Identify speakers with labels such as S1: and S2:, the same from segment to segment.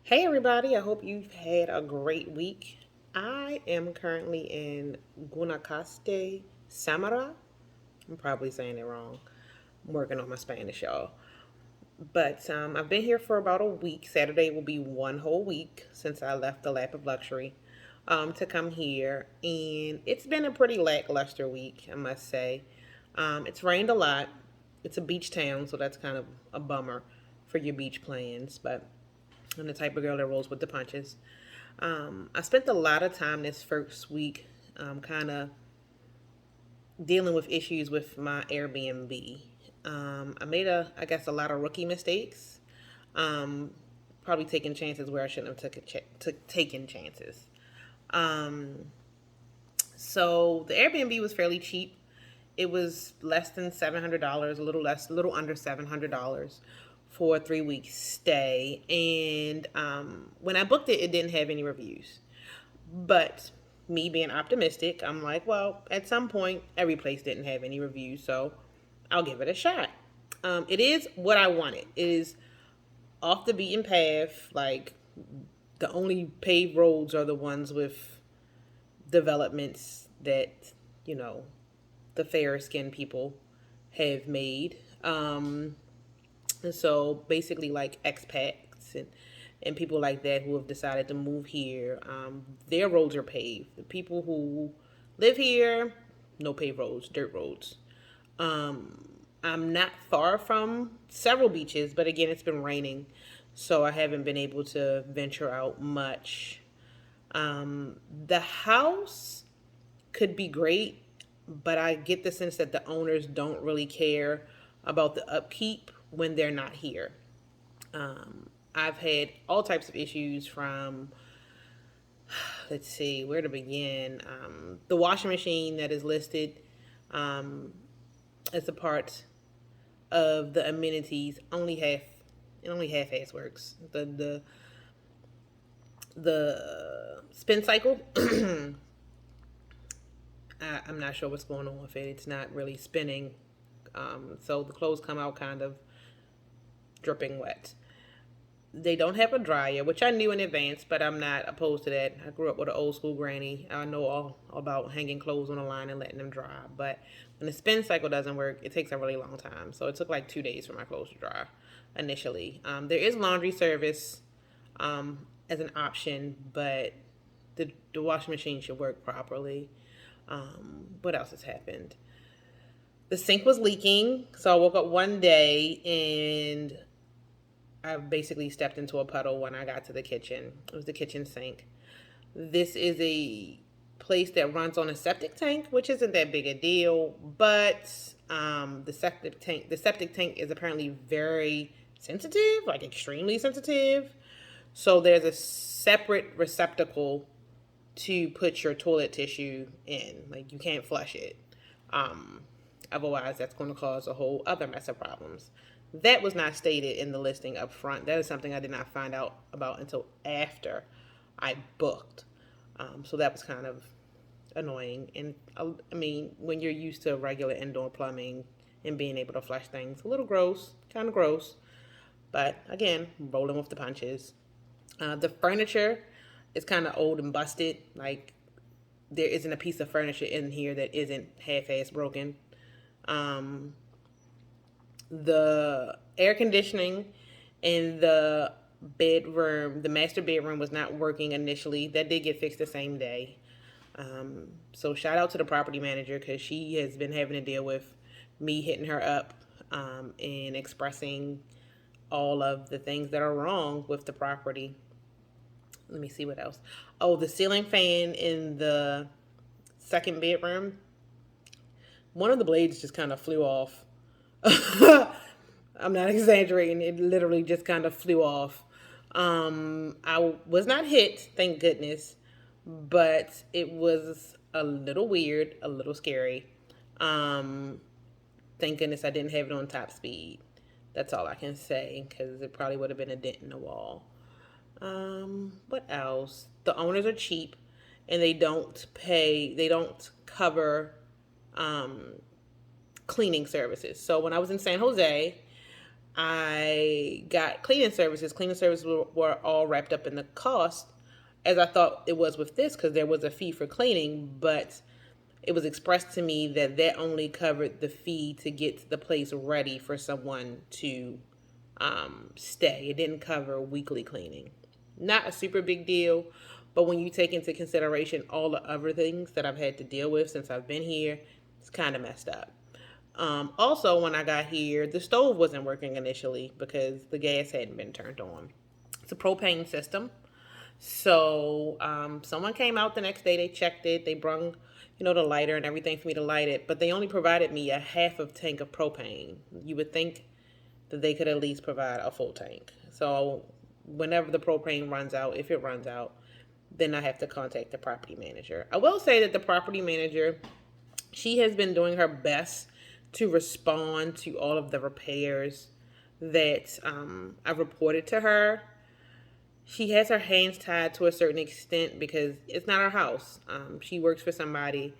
S1: Hey everybody, I hope you've had a great week. I am currently in Guanacaste, Samara. I'm probably saying it wrong. I'm working on my Spanish, y'all. But I've been here for about a week. Saturday will be one whole week since I left the Lap of Luxury to come here. And it's been a pretty lackluster week, I must say. It's rained a lot. It's a beach town, so that's kind of a bummer for your beach plans. But I'm the type of girl that rolls with the punches. I spent a lot of time this first week kind of dealing with issues with my Airbnb. I made I guess, a lot of rookie mistakes. Um, Probably taking chances where I shouldn't have taken chances. Um, so the Airbnb was fairly cheap. It was less than $700, a little under $700 for a 3 week stay. And when I booked it, it didn't have any reviews. But me being optimistic, I'm like, well, at some point, every place didn't have any reviews, so I'll give it a shot. It is what I wanted. It is off the beaten path. Like, the only paved roads are the ones with developments that, you know, the fair skinned people have made. And so basically, like expats and people like that who have decided to move here, their roads are paved. The people who live here, no paved roads, dirt roads. I'm not far from several beaches, but again, it's been raining, so I haven't been able to venture out much. The house could be great, but I get the sense that the owners don't really care about the upkeep when they're not here. I've had all types of issues from, let's see, where to begin. The washing machine that is listed um, as a part of the amenities only half-ass works. The spin cycle, I'm not sure what's going on with it. It's not really spinning, so the clothes come out kind of dripping wet. They don't have a dryer, which I knew in advance, but I'm not opposed to that. I grew up with an old school granny. I know all about hanging clothes on the line and letting them dry. But when the spin cycle doesn't work, it takes a really long time. So it took like 2 days for my clothes to dry initially. There is laundry service as an option, but the washing machine should work properly. What else has happened? The sink was leaking, so I woke up one day and I basically stepped into a puddle when I got to the kitchen. It was the kitchen sink. This is a place that runs on a septic tank, which isn't that big a deal, but the septic tank is apparently very sensitive, like extremely sensitive. So there's a separate receptacle to put your toilet tissue in. Like, you can't flush it. Um, Otherwise, that's going to cause a whole other mess of problems. That was not stated in the listing up front. That is something I did not find out about until after I booked. So that was kind of annoying. And I mean, when you're used to regular indoor plumbing and being able to flush things, a little gross, kind of gross. But again, rolling with the punches. The furniture is kind of old and busted. Like, there isn't a piece of furniture in here that isn't half-ass broken. Um, the air conditioning in the bedroom, the master bedroom, was not working initially. That did get fixed the same day. So shout out to the property manager, because she has been having to deal with me hitting her up and expressing all of the things that are wrong with the property. Let me see what else. Oh, the ceiling fan in the second bedroom, one of the blades just kind of flew off. I'm not exaggerating. It literally just kind of flew off. I was not hit, thank goodness, but it was a little weird, a little scary. Um, thank goodness I didn't have it on top speed. That's all I can say, because it probably would have been a dent in the wall. What else? The owners are cheap, and they don't cover um, cleaning services. So when I was in San Jose, I got cleaning services. Cleaning services were all wrapped up in the cost, as I thought it was with this, because there was a fee for cleaning, but it was expressed to me that that only covered the fee to get the place ready for someone to stay. It didn't cover weekly cleaning. Not a super big deal, but when you take into consideration all the other things that I've had to deal with since I've been here, it's kind of messed up. Also, when I got here, the stove wasn't working initially because the gas hadn't been turned on. It's a propane system. So someone came out the next day. They checked it. They brung, the lighter and everything for me to light it. But they only provided me a half of tank of propane. You would think that they could at least provide a full tank. So whenever the propane runs out, if it runs out, then I have to contact the property manager. I will say that the property manager, she has been doing her best to respond to all of the repairs that I've reported to her. She has her hands tied to a certain extent because it's not her house. She works for somebody,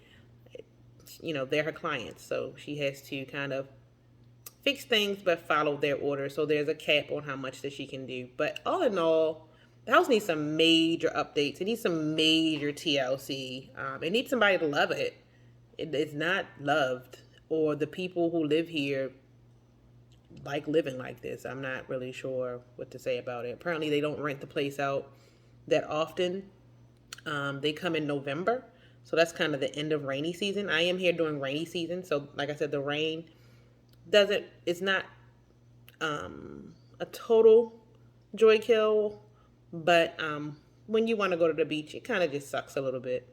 S1: they're her clients. So she has to kind of fix things but follow their orders. So there's a cap on how much that she can do. But all in all, the house needs some major updates. It needs some major TLC. It needs somebody to love it. It's not loved, or the people who live here like living like this. I'm not really sure what to say about it. Apparently, they don't rent the place out that often. They come in November, so that's kind of the end of rainy season. I am here during rainy season, so like I said, the rain it's not a total joy kill, but when you want to go to the beach, it kind of just sucks a little bit.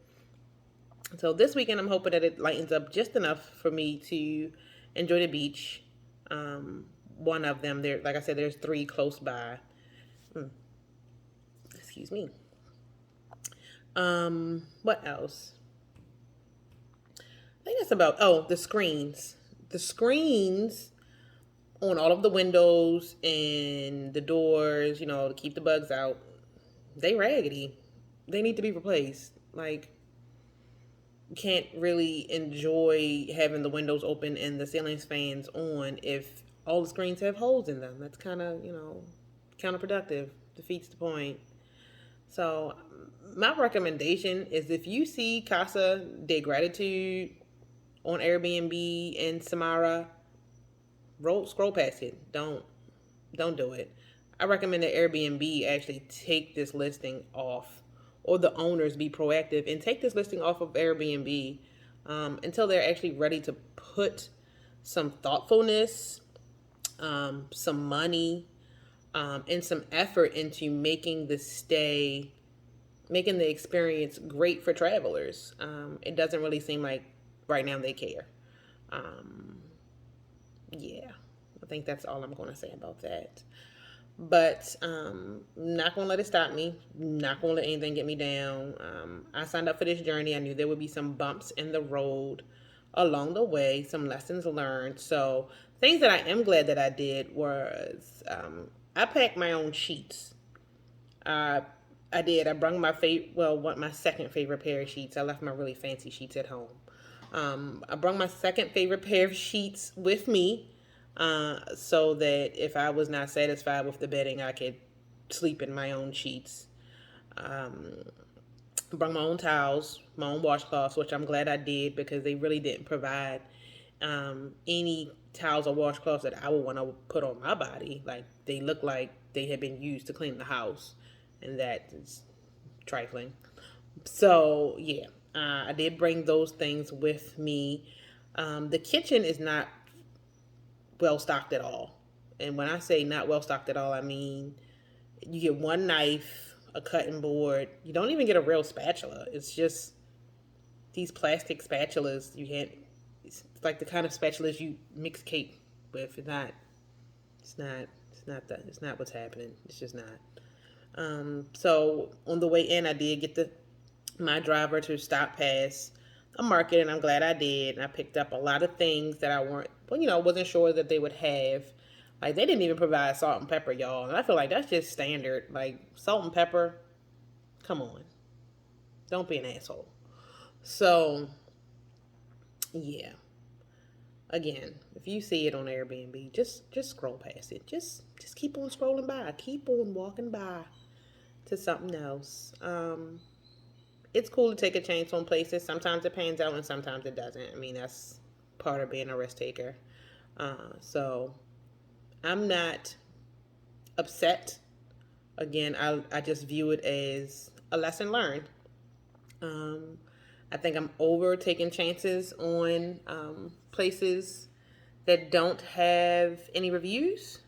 S1: So this weekend, I'm hoping that it lightens up just enough for me to enjoy the beach. One of them, there, like I said, there's 3 close by. Excuse me. What else? I think that's about. Oh, the screens. The screens on all of the windows and the doors, to keep the bugs out. They raggedy. They need to be replaced. Like, can't really enjoy having the windows open and the ceiling fans on if all the screens have holes in them. That's kind of, counterproductive. Defeats the point. So my recommendation is, if you see Casa de Gratitude on Airbnb in Samara, scroll past it. Don't do it. I recommend that Airbnb actually take this listing off, or the owners be proactive and take this listing off of Airbnb until they're actually ready to put some thoughtfulness, some money, and some effort into making the experience great for travelers. It doesn't really seem like right now they care. Yeah, I think that's all I'm going to say about that. But not going to let it stop me. Not going to let anything get me down. I signed up for this journey. I knew there would be some bumps in the road along the way, some lessons learned. So things that I am glad that I did was I packed my own sheets. I did. I brought my second favorite pair of sheets. I left my really fancy sheets at home. I brought my second favorite pair of sheets with me, so that if I was not satisfied with the bedding, I could sleep in my own sheets. Brought my own towels, my own washcloths, which I'm glad I did, because they really didn't provide any towels or washcloths that I would want to put on my body. Like, they look like they had been used to clean the house, and that is trifling. So yeah, I did bring those things with me. The kitchen is not well stocked at all. And when I say not well stocked at all, I mean you get one knife, a cutting board. You don't even get a real spatula. It's just these plastic spatulas. You can't. It's like the kind of spatulas you mix cake with. It's not. It's not what's happening. It's just not. So on the way in, I did get my driver to stop past a market, and I'm glad I did. And I picked up a lot of things that I wasn't sure that they would have. Like, they didn't even provide salt and pepper, y'all. And I feel like that's just standard. Like, salt and pepper, come on. Don't be an asshole. So, yeah. Again, if you see it on Airbnb, just scroll past it. Just keep on scrolling by. Keep on walking by to something else. It's cool to take a chance on places. Sometimes it pans out and sometimes it doesn't. I mean, that's part of being a risk taker. So I'm not upset. Again, I just view it as a lesson learned. Um, I think I'm over taking chances on places that don't have any reviews.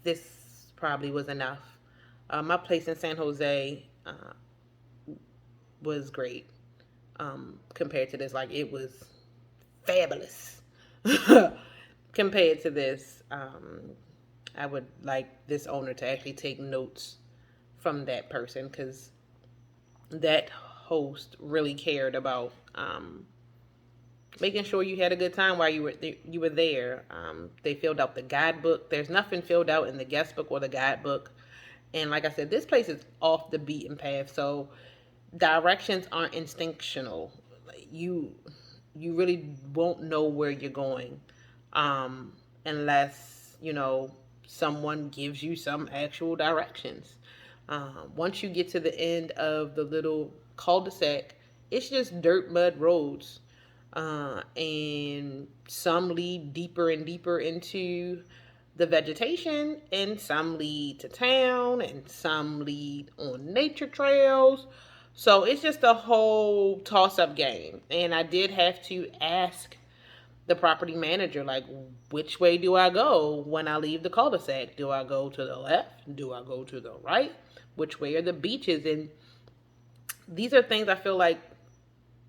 S1: This probably was enough. My place in San Jose was great compared to this. Like, it was fabulous compared to this. I would like this owner to actually take notes from that person, because that host really cared about making sure you had a good time while you were there. They filled out the guidebook. There's nothing filled out in the guest book or the guidebook. And like I said, this place is off the beaten path, so directions aren't instinctual. You you really won't know where you're going, unless someone gives you some actual directions. Once you get to the end of the little cul-de-sac, it's just dirt mud roads, and some lead deeper and deeper into the vegetation, and some lead to town, and some lead on nature trails. So it's just a whole toss up game. And I did have to ask the property manager, like, which way do I go when I leave the cul-de-sac? Do I go to the left? Do I go to the right? Which way are the beaches? And these are things I feel like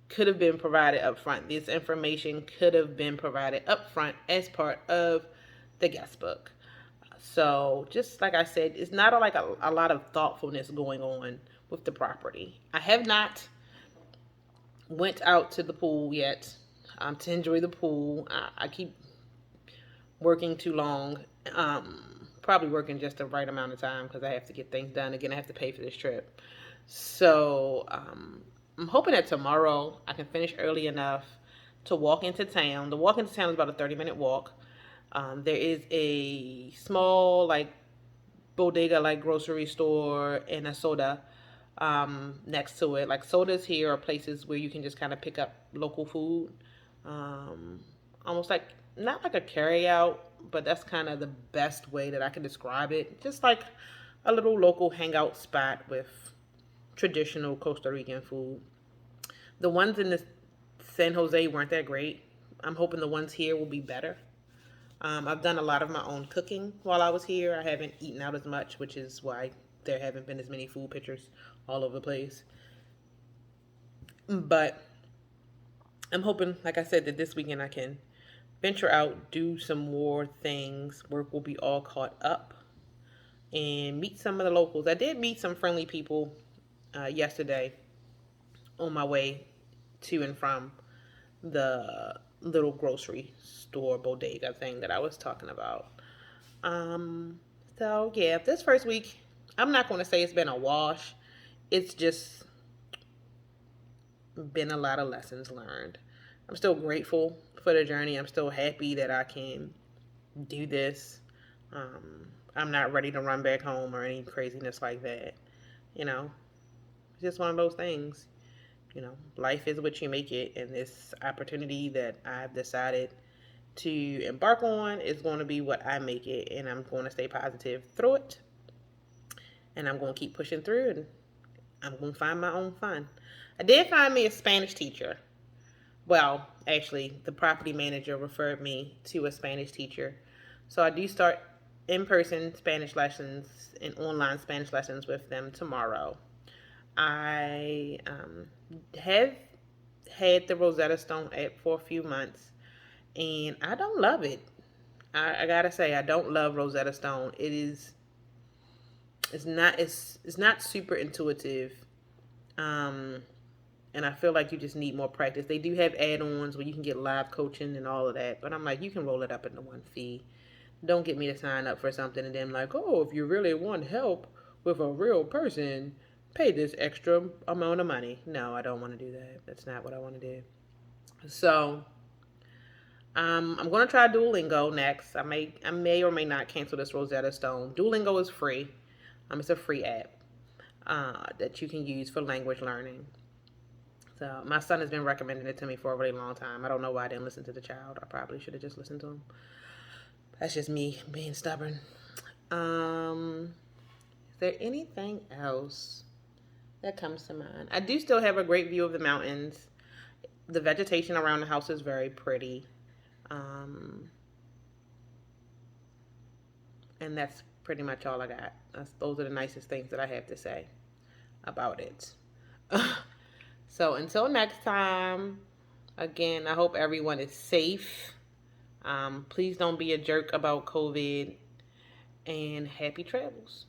S1: could have been provided up front. This information could have been provided up front as part of the guest book. So just like I said, it's not a lot of thoughtfulness going on with the property. I have not went out to the pool yet, to enjoy the pool. I keep working too long. Probably working just the right amount of time because I have to get things done. Again, I have to pay for this trip. So I'm hoping that tomorrow I can finish early enough to walk into town. The walk into town is about a 30-minute walk. There is a small, like, bodega, like, grocery store and a soda next to it. Like, sodas here are places where you can just kind of pick up local food. Almost like, not like a carry out, but that's kind of the best way that I can describe it. Just like a little local hangout spot with traditional Costa Rican food. The ones in the San Jose weren't that great. I'm hoping the ones here will be better. I've done a lot of my own cooking while I was here. I haven't eaten out as much, which is why there haven't been as many food pictures all over the place. But I'm hoping, like I said, that this weekend I can venture out, do some more things. Work will be all caught up, and meet some of the locals. I did meet some friendly people yesterday on my way to and from the little grocery store bodega thing that I was talking about. Um, so yeah, this first week, I'm not going to say it's been a wash. It's just been a lot of lessons learned. I'm still grateful for the journey. I'm still happy that I can do this. I'm not ready to run back home or any craziness like that. You know, it's just one of those things. Life is what you make it, and this opportunity that I've decided to embark on is going to be what I make it, and I'm going to stay positive through it, and I'm going to keep pushing through, and I'm going to find my own fun. I did find me a Spanish teacher. Well, actually, the property manager referred me to a Spanish teacher. So I do start in-person Spanish lessons and online Spanish lessons with them tomorrow. I have had the Rosetta Stone app for a few months, and I don't love it. I gotta say, I don't love Rosetta Stone. It's not super intuitive, um, and I feel like you just need more practice. They do have add-ons where you can get live coaching and all of that, but I'm like, you can roll it up into one fee. Don't get me to sign up for something and then like, oh, if you really want help with a real person, pay this extra amount of money. No, I don't want to do that. That's not what I want to do. So I'm gonna try Duolingo next. I may or may not cancel this Rosetta Stone. Duolingo is free. It's a free app that you can use for language learning. So my son has been recommending it to me for a really long time. I don't know why I didn't listen to the child. I probably should have just listened to him. That's just me being stubborn. Is there anything else that comes to mind? I do still have a great view of the mountains. The vegetation around the house is very pretty. Um, and that's pretty much all I got. Those are the nicest things that I have to say about it. So until next time, again, I hope everyone is safe. Please don't be a jerk about COVID, and happy travels.